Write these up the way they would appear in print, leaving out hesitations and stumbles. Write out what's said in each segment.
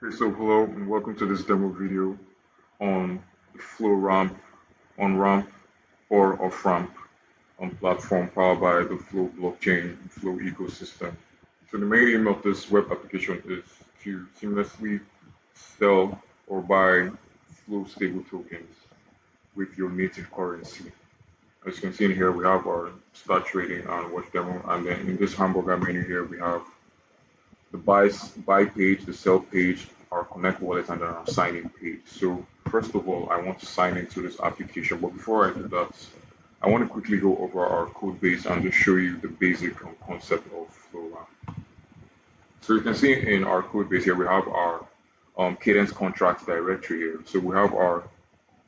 Okay, so hello and welcome to this demo video on the Flowramp on ramp or off ramp on platform powered by the Flow blockchain Flow ecosystem. So the main aim of this web application is to seamlessly sell or buy Flow stable tokens with your native currency. As you can see in here, we have our start trading and watch demo, and then in this hamburger menu here, we have the buy page, the sell page, our connect wallet, and then our sign in page. So first of all, I want to sign into this application. But before I do that, I want to quickly go over our code base and just show you the basic concept of Flowramp. So you can see in our code base here, we have our cadence contracts directory here. So we have our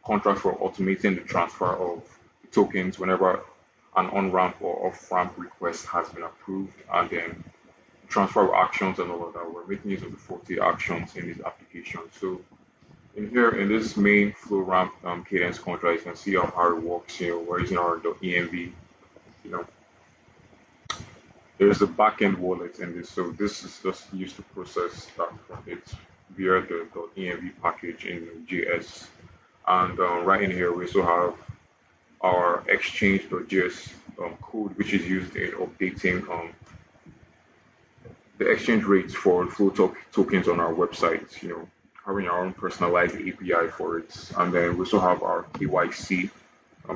contract for automating the transfer of tokens whenever an on-ramp or off-ramp request has been approved, and then transfer of actions and all of that. We're making use of the 40 actions in this application. So in here, in this main Flowramp cadence contract, you can see how it works. We're using our .env. You know, there's a backend wallet in this. So this is just used to process that from it via the .env package in JS. And right in here, we also have our exchange.js code, which is used in updating the exchange rates for flow tokens on our website, having our own personalized API for it. And then we also have our KYC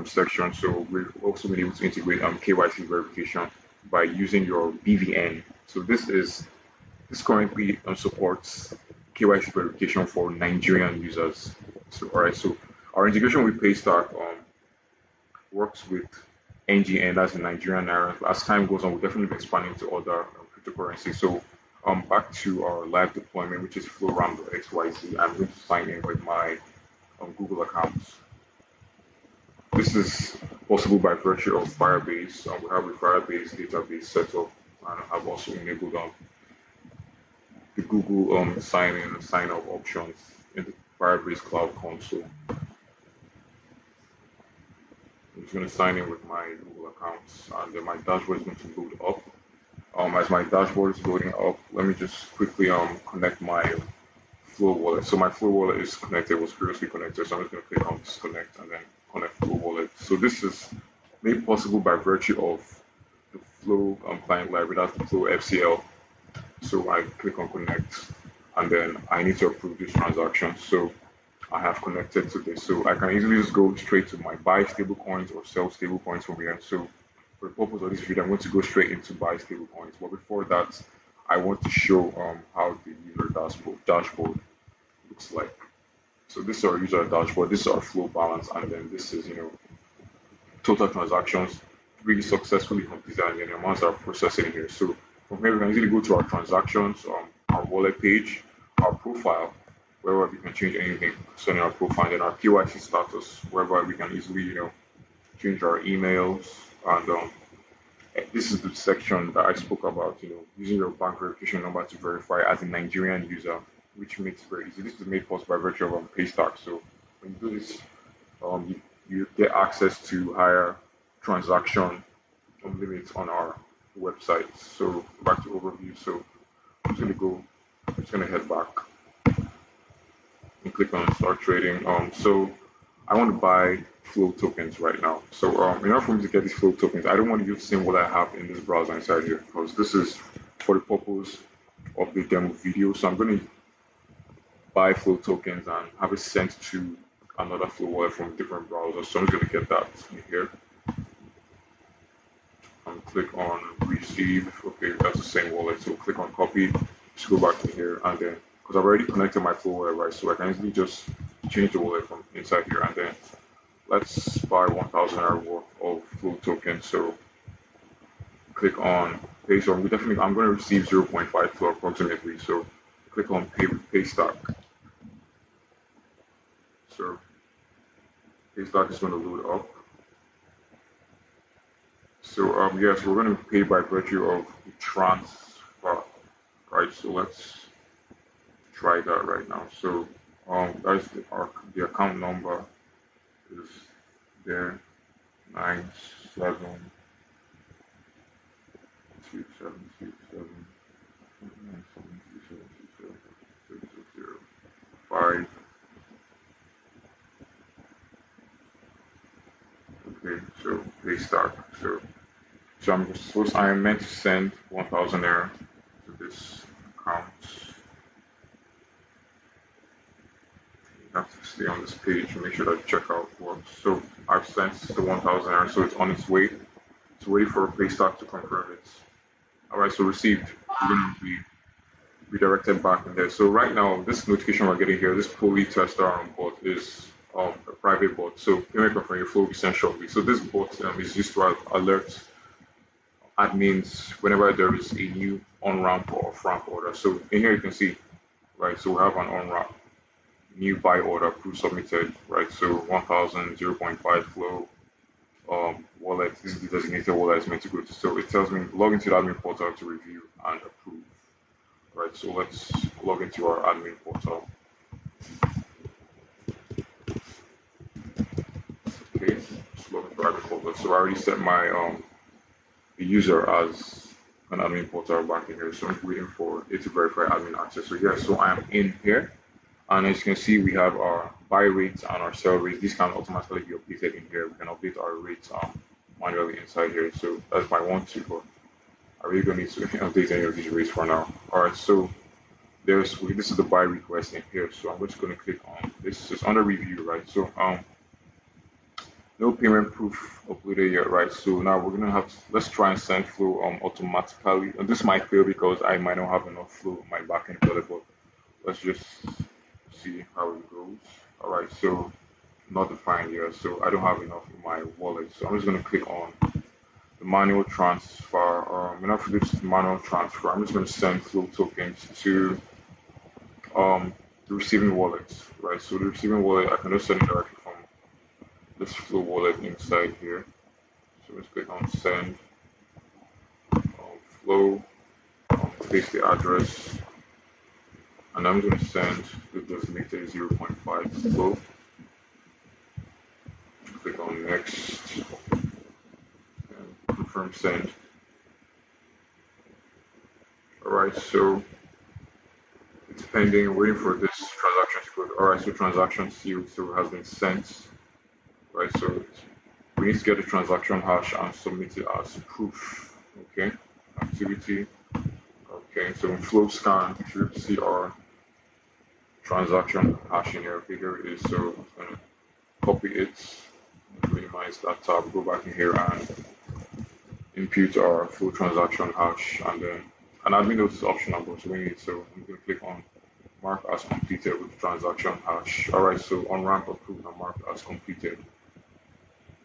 section. So we've also been able to integrate KYC verification by using your BVN. So this currently supports KYC verification for Nigerian users. So all right, so our integration with Paystack works with NGN, that's in Nigerian naira. As time goes on, we'll definitely be expanding to other cryptocurrencies. So back to our live deployment, which is Flowramp.xyz. I'm going to sign in with my Google account. This is possible by virtue of Firebase. We have a Firebase database set up, and I have also enabled the Google sign in and sign up options in the Firebase Cloud Console. I'm just going to sign in with my Google account, and then my dashboard is going to load up. As my dashboard is loading up, let me just quickly connect my Flow wallet. So my Flow wallet is connected, was previously connected, so I'm just going to click on disconnect and then connect Flow wallet. So this is made possible by virtue of the Flow client library, that's the Flow FCL. So I click on connect, and then I need to approve this transaction. So I have connected to this. So I can easily just go straight to my buy stablecoins or sell stablecoins from here. So for the purpose of this video, I'm going to go straight into buy stablecoins. But before that, I want to show how the user dashboard looks like. So this is our user dashboard. This is our flow balance, and then this is total transactions really successfully completed, and then the amounts that are processing here. So from here, we can easily go to our transactions, our wallet page, our profile, wherever we can change anything concerning our profile, and then our KYC status, wherever we can easily change our emails. And this is the section that I spoke about, using your bank verification number to verify as a Nigerian user, which makes it very easy. This is made possible by virtue of Paystack. So when you do this, you get access to higher transaction limits on our website. So back to overview. So I'm just gonna head back and click on start trading. So I want to buy Flow tokens right now. So in order for me to get these Flow tokens, I don't want to use the same what I have in this browser inside here, because this is for the purpose of the demo video. So I'm going to buy Flow tokens and have it sent to another Flow wallet from a different browser. So I'm just going to get that in here and click on receive. Okay, that's the same wallet. So click on copy, just go back in here, and then because I've already connected my Flow wallet, right? So I can easily just change the wallet from inside here, and then let's buy 1,000 worth of Flow tokens. So click on pay. So I'm going to receive 0.5 Flow approximately. So click on pay with Paystack. So Paystack is going to load up. So yes, we're going to pay by virtue of the transfer, right? So let's try that right now. So guys, the account number is there, 972727 9727606. Paystack. So I am meant to send 1,000 there to this account. You have to stay on this page and make sure that checkout works. So I've sent the 1,000 there, so it's on its way. It's waiting for Paystack to confirm it. All right, so received. We're going to be redirected back in there. So right now, this notification we're getting here, this poly tester bot is a private bot. So payment confirm your flow will be sent shortly. So this bot is used to alert admins whenever there is a new on ramp or off ramp order. So in here you can see, right? So we have an on ramp new buy order proof submitted, right? So 1,000 0.5 flow wallet. This is the designated wallet it's meant to go to. So it tells me log into the admin portal to review and approve. Right, so let's log into our admin portal. Okay, just log into our admin portal. So I already set my the user as an admin portal back in here. So I'm waiting for it to verify admin access. So yeah, so I am in here, and as you can see, we have our buy rates and our sell rates. These can automatically be updated in here. We can update our rates manually inside here. So that's my one too, but I really don't need to update any of these rates for now. All right, so this is the buy request in here, so I'm just going to click on this. It's under review, right? So no payment proof uploaded yet, right? So now we're gonna have to, let's try and send flow automatically, and this might fail because I might not have enough flow in my backend wallet, but let's just see how it goes. All right, so not defined here, so I don't have enough in my wallet, so I'm just going to click on the manual transfer. Enough for this manual transfer, I'm just going to send flow tokens to the receiving wallet, right? So the receiving wallet, I can just send it directly from this flow wallet inside here. So let's click on send flow, paste the address, and I'm going to send the designated 0.5 flow. Click on next and confirm send. Alright, so it's pending, waiting for this transaction to go. Alright, so transaction sealed, so it has been sent. Right, so we need to get the transaction hash and submit it as proof. Okay, activity. Okay, so in flow scan, you should see our transaction hash in here. Okay, here it is. So I'm going to copy it, minimize that tab, go back in here and input our full transaction hash, and then an admin note is optional, but we need, so I'm going to click on mark as completed with transaction hash. Alright, so on ramp approved and marked as completed.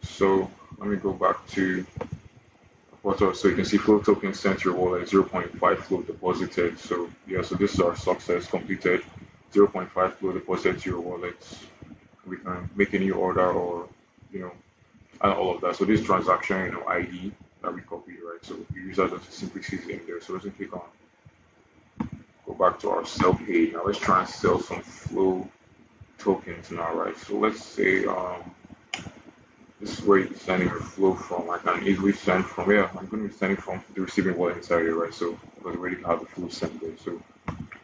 So let me go back to portal, so you can see flow token sent to your wallet, 0.5 flow deposited. So yeah, so this is our success completed. 0.5 flow deposited to your wallet. We can make a new order, or and all of that. So this transaction ID that we copied, right? So the user just simply sees it in there. So let's click on go back to our sell page. Now let's try and sell some flow tokens now, right? So let's say this is where you're sending your flow from. I can easily send from here. I'm going to be sending from the receiving wallet inside here, right? So we already have the flow sent there. So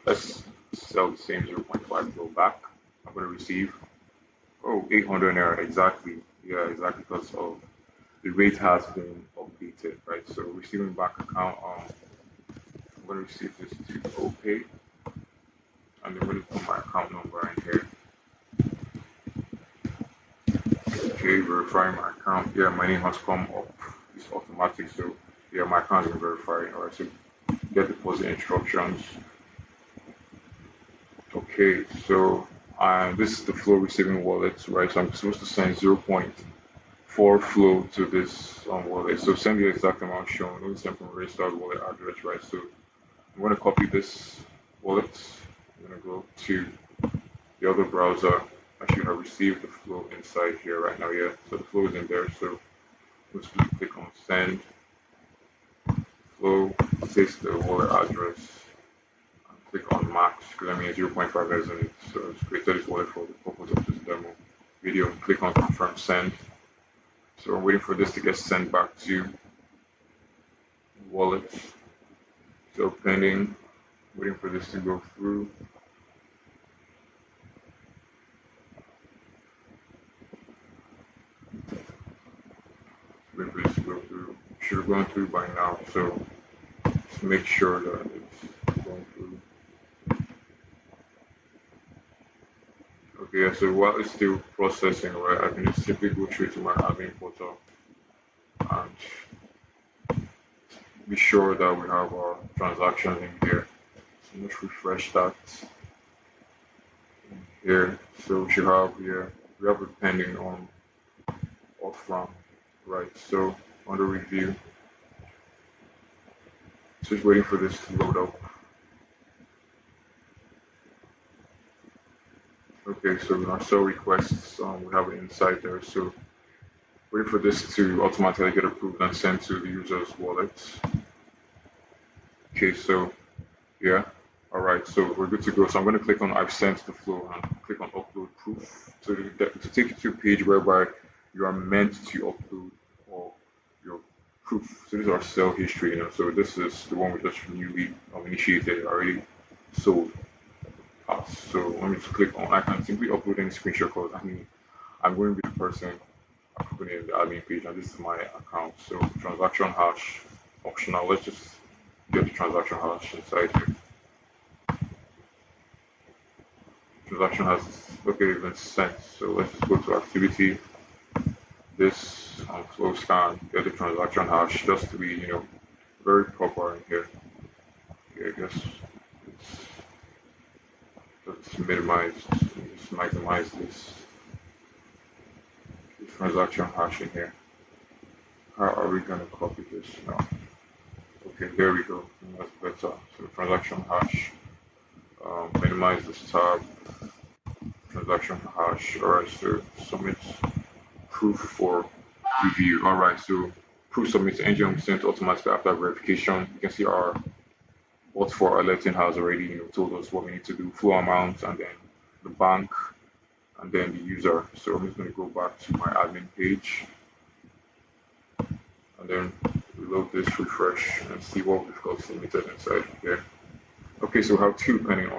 let's sell the same 0.5 flow back. I'm going to receive 800 naira exactly. Yeah, exactly, because of the rate has been updated, right? So receiving back account. I'm going to receive this to OPay, and I'm going to put my account number in here. Okay, verifying my account. Yeah, my name has come up. It's automatic, so yeah, my account has been verified. Alright, so get deposit instructions. Okay, so this is the flow receiving wallet, right? So I'm supposed to send 0.4 flow to this wallet. So send the exact amount shown. Only send from registered wallet address, right? So I'm going to copy this wallet. I'm going to go to the other browser. I should have received the flow inside here right now. Yeah, so the flow is in there. So let's click on send flow, paste the wallet address, and click on max because I mean 0.5 isn't. So it's created this wallet for the purpose of this demo video. Click on confirm send. So I'm waiting for this to get sent back to wallet. So pending, waiting for this to go through. Waiting this go through. Should have gone through by now. So just make sure that it's going through. Okay, yeah, so while it's still processing, right, I can just simply go through to my admin portal and be sure that we have our transactions in here. So let's refresh that here. So we should have here, we have it pending on Flowramp, right? So under review, just waiting for this to load up. Okay, so in our sell requests, we have it inside there. So wait for this to automatically get approved and sent to the user's wallet. Okay, so yeah, all right, so we're good to go. So I'm going to click on I've sent the flow and click on upload proof to take you to a page whereby you are meant to upload all your proof. So this is our sell history, So this is the one we just newly initiated, already sold. So let me just click on. I can simply upload any screenshot because I'm going to be the person approving it in the admin page, and this is my account. So transaction hash optional. Let's just get the transaction hash inside here. Transaction has okay been sent. So let's just go to activity. This flow scan, get the transaction hash just to be very proper in here. Okay, I guess let's minimize, just maximize this transaction hash in here. How are we going to copy this now? Okay, there we go. That's better. So transaction hash, minimize this tab, transaction hash. All right, so submit proof for review. All right, so proof submit to engine sent automatically after verification. You can see our bot for alerting has already told us what we need to do, flow amount, and then the bank, and then the user. So I'm just going to go back to my admin page and then reload this, refresh, and see what we've got submitted inside here. Okay, so we have two pending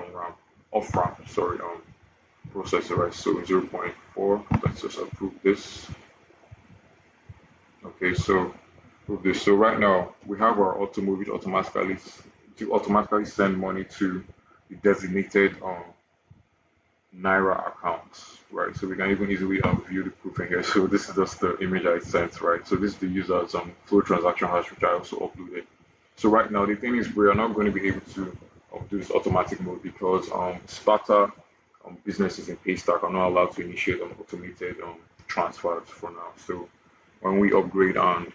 off ramp, sorry, processor, right? So 0.4, let's just approve this. Okay, so approve this. So right now we have our auto move, which automatically send money to the designated Naira accounts, right? So we can even easily view the proof in here. So this is just the image I sent, right? So this is the user's flow transaction hash, which I also uploaded. So right now the thing is we are not going to be able to do this automatic mode because starter businesses in Paystack are not allowed to initiate automated transfers for now. So when we upgrade and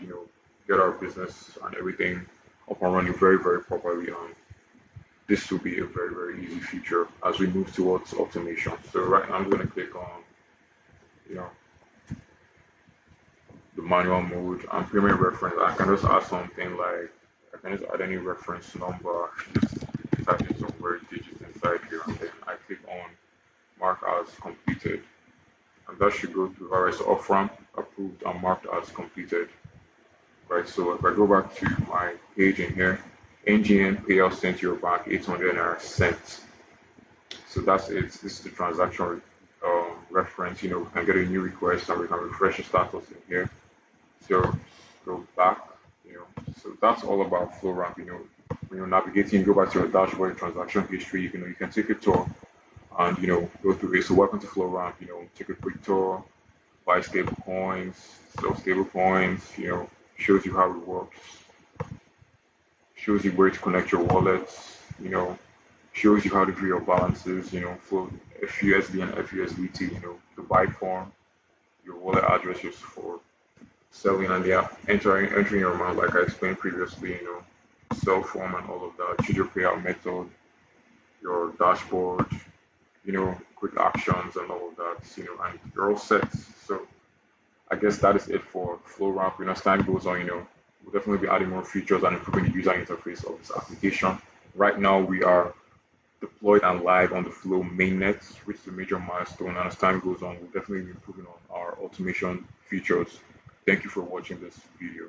get our business and everything up and running very very properly, this will be a very very easy feature as we move towards automation. So right now I'm going to click on the manual mode and payment reference. I can just add something like I can just add any reference number, just type in some word digits inside here, and then I click on mark as completed, and that should go through. Alright, so off ramp approved and marked as completed. Right, so if I go back to my page in here, NGN payout sent to your bank 800 naira sent. So that's it. This is the transaction reference. We can get a new request and we can refresh the status in here. So go back. So that's all about Flowramp. When you're navigating, you go back to your dashboard, transaction history. You can take a tour and go through it. So welcome to Flowramp. Take a quick tour, buy stable coins, sell stable coins. Shows you how it works, shows you where to connect your wallets, shows you how to view your balances, for FUSD and FUSDT, the buy form, your wallet addresses for selling, and entering your amount like I explained previously, sell form and all of that, choose your payout method, your dashboard, quick actions and all of that, and you're all set. So I guess that is it for Flowramp. As time goes on, we'll definitely be adding more features and improving the user interface of this application. Right now, we are deployed and live on the Flow mainnet, which is a major milestone. And as time goes on, we'll definitely be improving on our automation features. Thank you for watching this video.